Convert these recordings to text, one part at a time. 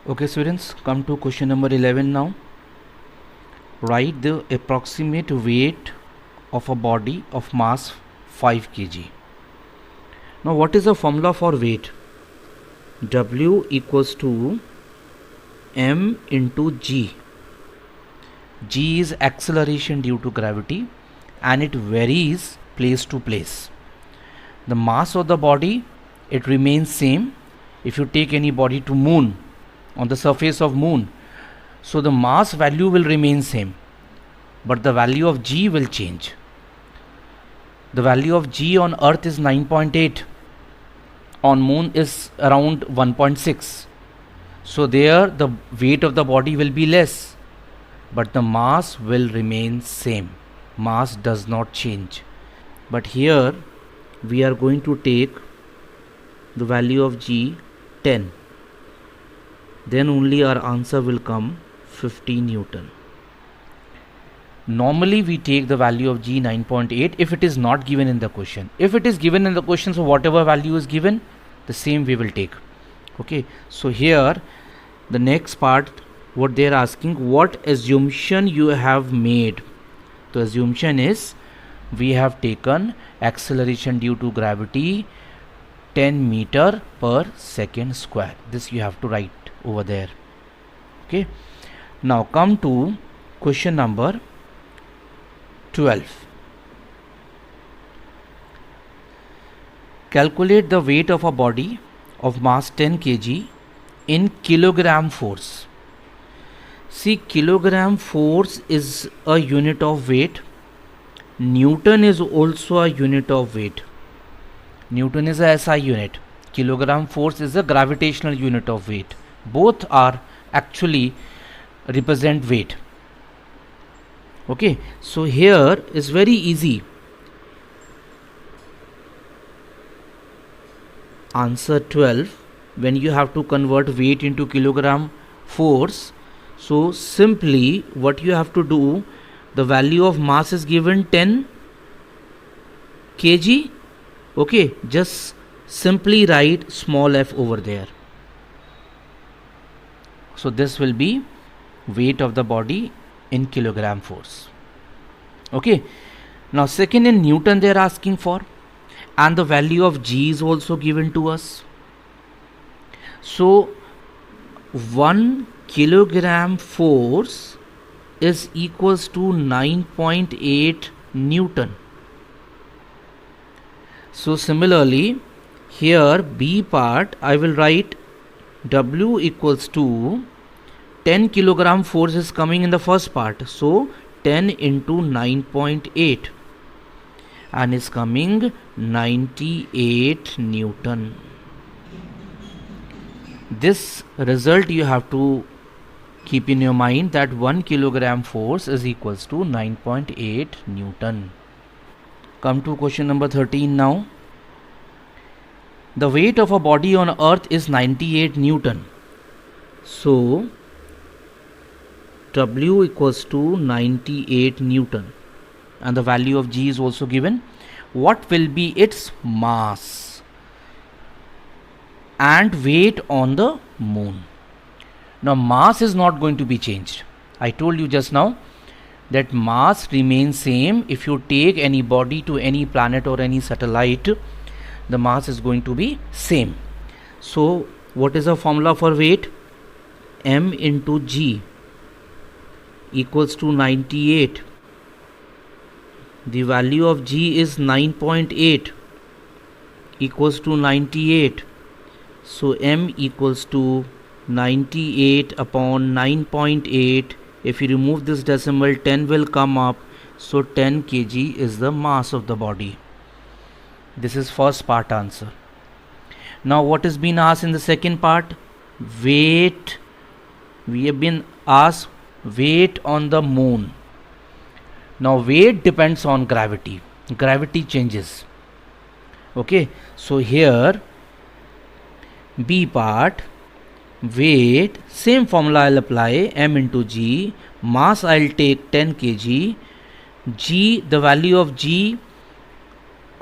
Okay students, come to question number 11 now. Write the approximate weight of a body of mass 5 kg. Now what is the formula for weight? W equals to m into g. G is acceleration due to gravity and it varies place to place. The mass of the body, it remains same. If you take any body to moon, on the surface of moon, so the mass value will remain same, but the value of g will change. The value of g on earth is 9.8, on moon is around 1.6, so there the weight of the body will be less, but the mass will remain same. Mass does not change. But here we are going to take the value of g 10, then only our answer will come 15 Newton. Normally we take the value of g 9.8 if it is not given in the question. If it is given in the question, so whatever value is given, the same we will take. Okay, so here the next part, what they are asking, what assumption you have made. The assumption is we have taken acceleration due to gravity 10 meter per second square. This you have to write over there. Okay, now come to question number 12. Calculate the weight of a body of mass 10 kg in kilogram force. See, kilogram force is a unit of weight. Newton is also a unit of weight. Newton is a SI unit. Kilogram force is a gravitational unit of weight. Both are actually represent weight. Okay, so here is very easy. Answer 12, when you have to convert weight into kilogram force, so simply what you have to do, the value of mass is given 10 kg. Okay, just simply write small f over there. So this will be weight of the body in kilogram force. Okay, now second in Newton they are asking for, and the value of g is also given to us. So 1 kilogram force is equals to 9.8 Newton. So similarly here B part I will write W equals to 10 kilogram force is coming in the first part, so 10 into 9.8 and is coming 98 Newton. This result you have to keep in your mind, that 1 kilogram force is equals to 9.8 Newton. Come to question number 13 now. The weight of a body on earth is 98 Newton. So W equals to 98 Newton and the value of g is also given. What will be its mass and weight on the moon? Now mass is not going to be changed. I told you just now that mass remains same. If you take any body to any planet or any satellite, the mass is going to be same. So what is the formula for weight? M into g equals to 98. The value of g is 9.8 equals to 98. So m equals to 98 upon 9.8. If you remove this decimal, 10 will come up. So 10 kg is the mass of the body. This is first part answer. Now what is being asked in the second part? Weight. We have been asked weight on the moon. Now weight depends on gravity. Gravity changes. Okay, so here B part, weight, same formula I'll apply, m into g. Mass I'll take 10 kg. G, the value of g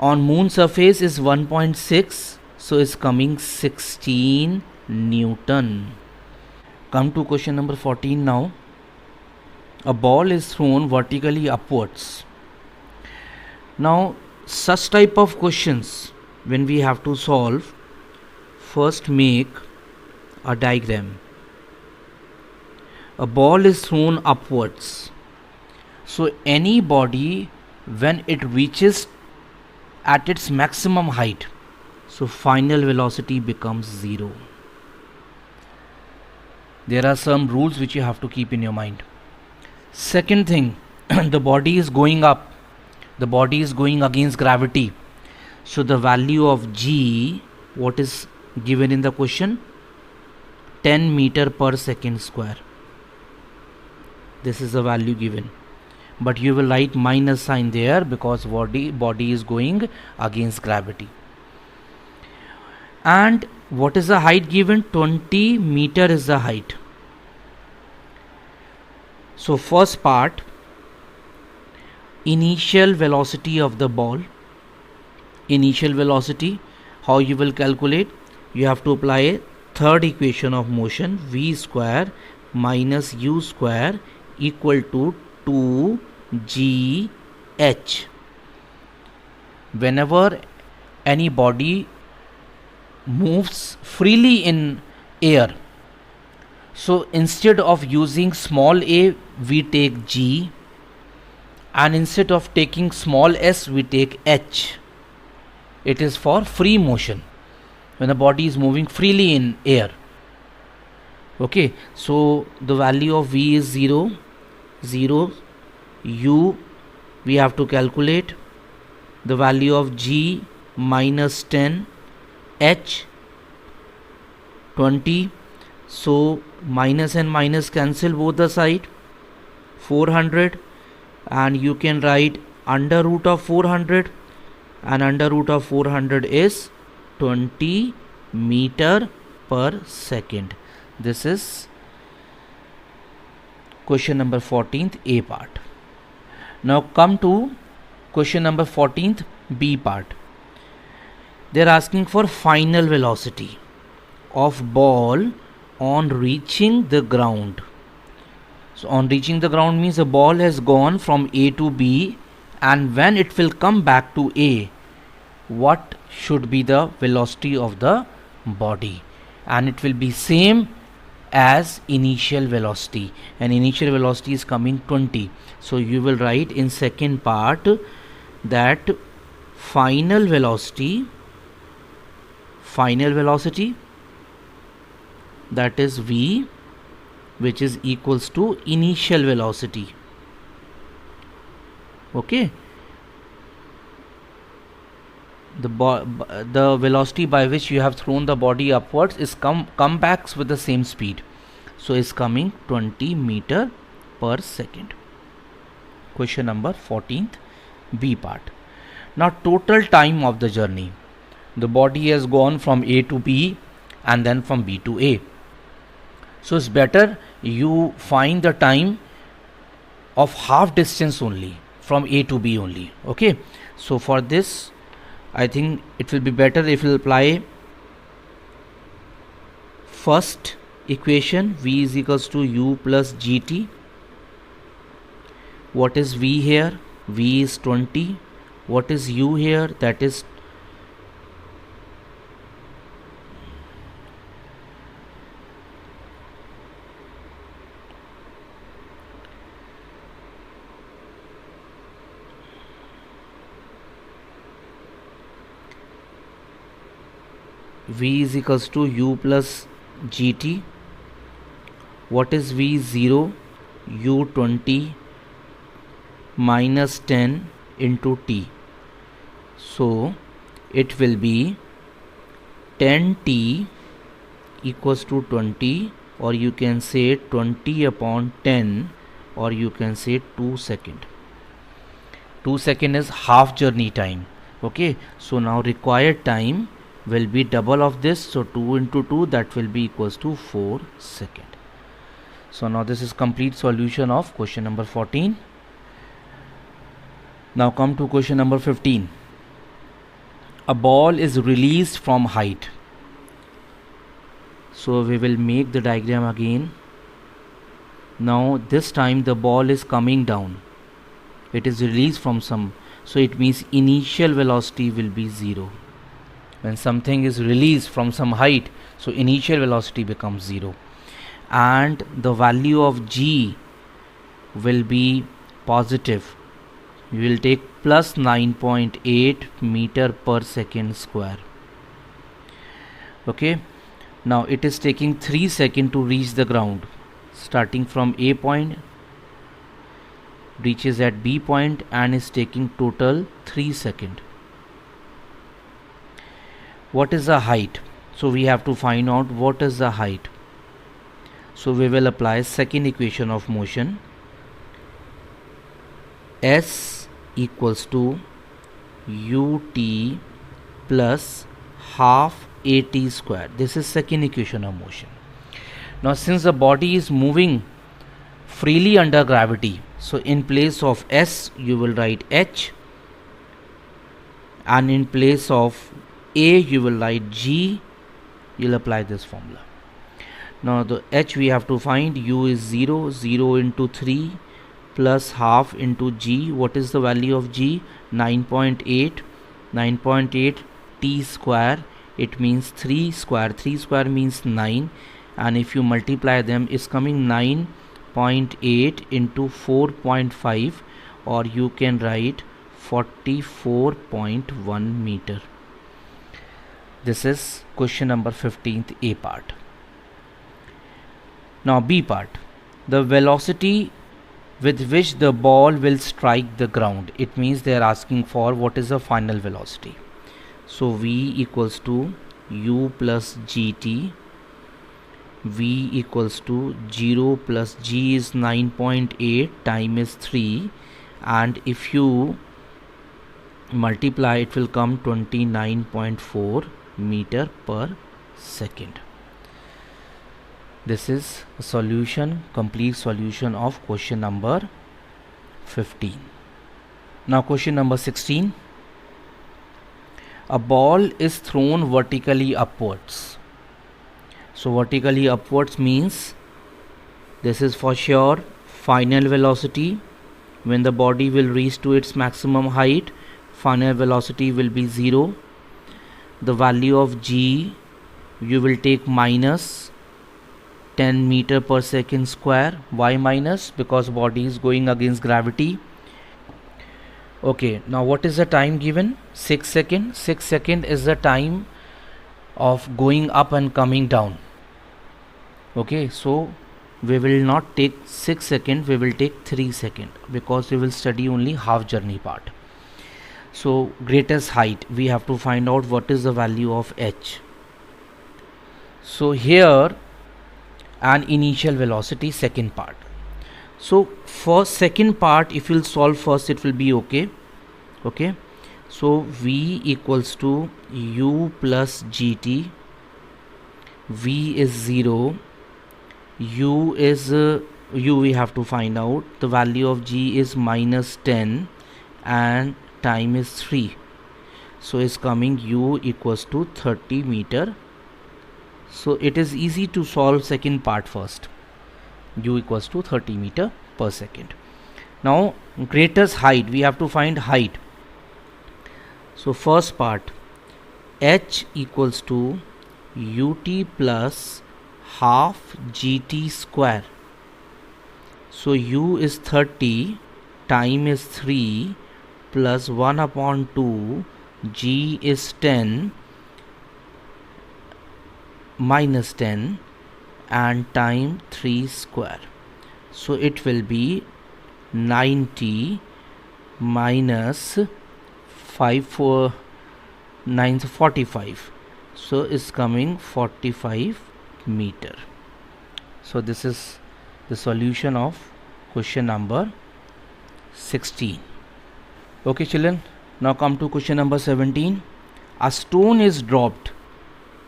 on moon surface is 1.6, so it's coming 16 Newton. Come to question number 14 now. A ball is thrown vertically upwards. Now, such type of questions, when we have to solve, first make a diagram. A ball is thrown upwards. So any body, when it reaches at its maximum height, so final velocity becomes 0. There are some rules which you have to keep in your mind. Second thing, the body is going up. The body is going against gravity. So the value of g, what is given in the question? 10 meter per second square. This is the value given. But you will write minus sign there because body is going against gravity. And what is the height given? 20 meter is the height. So first part, initial velocity of the ball. Initial velocity, how you will calculate? You have to apply a third equation of motion, v square minus u square equal to 2gh. Whenever any body moves freely in air, so instead of using small a, we take g, and instead of taking small s, we take h. It is for free motion when the body is moving freely in air. Okay, so the value of v is 0, 0, u we have to calculate, the value of g minus 10, h 20, so minus and minus cancel both the side, 400, and you can write under root of 400, and under root of 400 is 20 meter per second. This is question number 14th A part. Now come to question number 14th B part. They are asking for final velocity of ball on reaching the ground. So on reaching the ground means the ball has gone from A to B, and when it will come back to A, what should be the velocity of the body? And it will be same as initial velocity, and initial velocity is coming 20. So you will write in second part that final velocity that is v, which is equals to initial velocity. Okay, the velocity by which you have thrown the body upwards is come back with the same speed, so is coming 20 meter per second. Question number 14th B part. Now total time of the journey. The body has gone from A to B and then from B to A. So it's better you find the time of half distance only, from A to B only. Okay, so for this I think it will be better if you apply first equation, v is equals to u plus gt. What is v here? V is 20. What is u here? That is v is equals to u plus gt. What is v? 0, u 20 minus 10 into t. So it will be 10t equals to 20, or you can say 20 upon 10, or you can say 2 second. 2 second is half journey time. Okay, so now required time will be double of this, so 2 into 2, that will be equals to 4 second. So now this is complete solution of question number 14. Now come to question number 15. A ball is released from height. So we will make the diagram again. Now this time the ball is coming down, it is released from some, so it means initial velocity will be 0. When something is released from some height, so initial velocity becomes 0, and the value of g will be positive. You will take plus 9.8 meter per second square. Okay, now it is taking 3 seconds to reach the ground. Starting from A point, reaches at B point and is taking total 3 seconds. What is the height? So we have to find out what is the height. So we will apply second equation of motion. S equals to ut plus half at square. This is second equation of motion. Now since the body is moving freely under gravity, so in place of S you will write h, and in place of A you will write g. You'll apply this formula. Now the h we have to find. U is 0, 0 into 3 plus half into g. What is the value of g? 9.8. 9.8 t square, it means 3 square. 3 square means 9, and if you multiply them, it's coming 9.8 into 4.5, or you can write 44.1 meter. This is question number 15th A part. Now B part, the velocity with which the ball will strike the ground. It means they are asking for what is the final velocity. So V equals to U plus GT. V equals to 0 plus G is 9.8, time is 3, and if you multiply it will come 29.4 meter per second. This is a solution, complete solution of question number 15. Now question number 16. A ball is thrown vertically upwards. So vertically upwards means this is for sure final velocity. When the body will reach to its maximum height, final velocity will be 0. The value of g you will take minus 10 meter per second square. Why minus? Because body is going against gravity. Okay, now what is the time given? 6 seconds. 6 seconds is the time of going up and coming down. Okay, so we will not take 6 seconds, we will take 3 seconds, because we will study only half journey part. So greatest height, we have to find out what is the value of h. So here an initial velocity, second part. So for second part, if you'll solve first, it will be okay. Okay, so V equals to U plus GT. V is 0, U is U we have to find out. The value of G is minus 10 and time is 3. So it's coming U equals to 30 meter. So it is easy to solve second part first. U equals to 30 meter per second. Now greatest height, we have to find height. So first part, h equals to ut plus half gt square. So u is 30, time is 3, plus 1 upon 2, g is 10, minus 10, and time 3 square. So it will be 90 minus 45. So it's coming 45 meter. So this is the solution of question number 16. Okay children, now come to question number 17. A stone is dropped.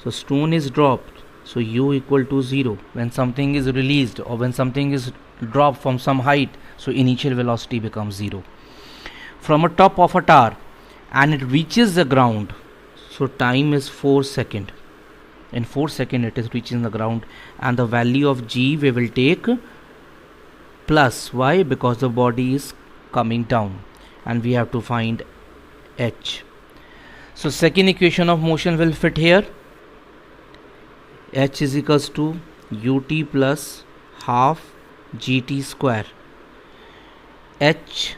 So stone is dropped, so u equal to 0. When something is released or when something is dropped from some height, so initial velocity becomes 0. From a top of a tower and it reaches the ground, so time is 4 seconds. In 4 seconds it is reaching the ground, and the value of g we will take plus. Why? Because the body is coming down and we have to find h. So second equation of motion will fit here. H is equals to ut plus half gt square. H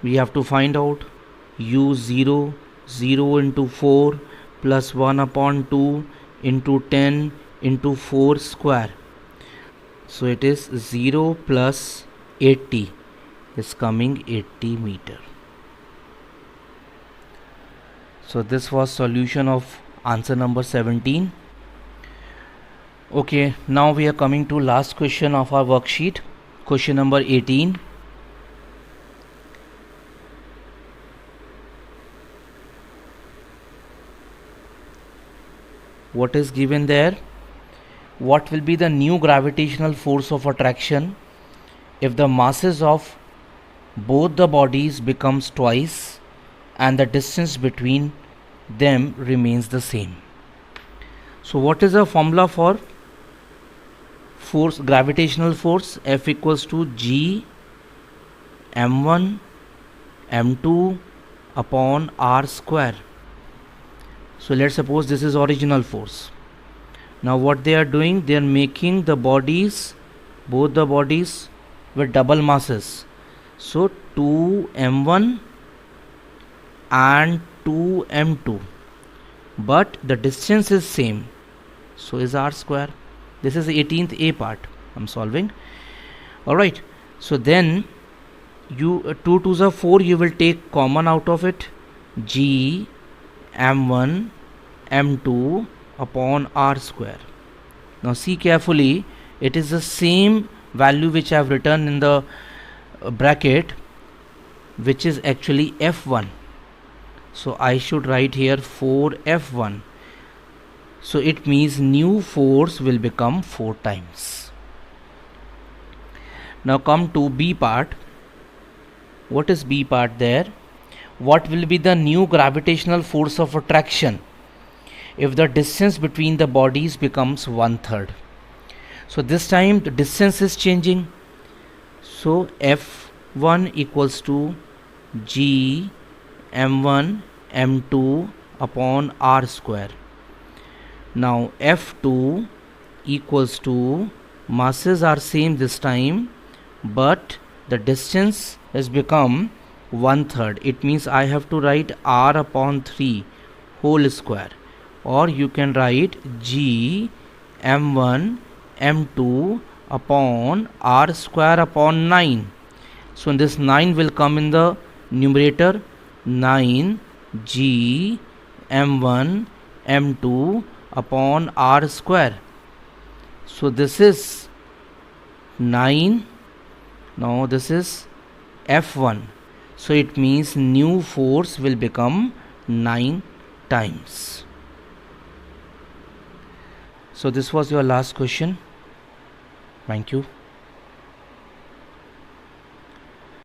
we have to find out. U0 0 into 4 plus 1 upon 2 into 10 into 4 square. So it is 0 plus 80 is coming 80 meter. So this was solution of answer number 17. Okay, now we are coming to last question of our worksheet, question number 18. What is given there? What will be the new gravitational force of attraction if the masses of both the bodies becomes twice and the distance between them remains the same? So what is the formula for force, gravitational force? F equals to G m1 m2 upon r square. So let's suppose this is original force. Now what they are doing, they are making the bodies, both the bodies with double masses. So 2m1 and 2m2, but the distance is same, so is r square. This is the 18th a part I'm solving. Alright, so then you 2 to the 4, you will take common out of it. G m1 m2 upon r square. Now see carefully, it is the same value which I have written in the bracket, which is actually f1. So I should write here 4f1. So it means new force will become 4 times. Now come to B part. What is B part there? What will be the new gravitational force of attraction if the distance between the bodies becomes 1/3? So this time the distance is changing. So F1 equals to G m1 m2 upon r square. Now F2 equals to, masses are same this time, but the distance has become 1/3. It means I have to write r upon 3 whole square, or you can write G m1 m2 upon r square upon 9. So this 9 will come in the numerator. 9 G m1 m2 upon r square. So this is 9. Now this is F1. So it means new force will become 9 times. So this was your last question. Thank you.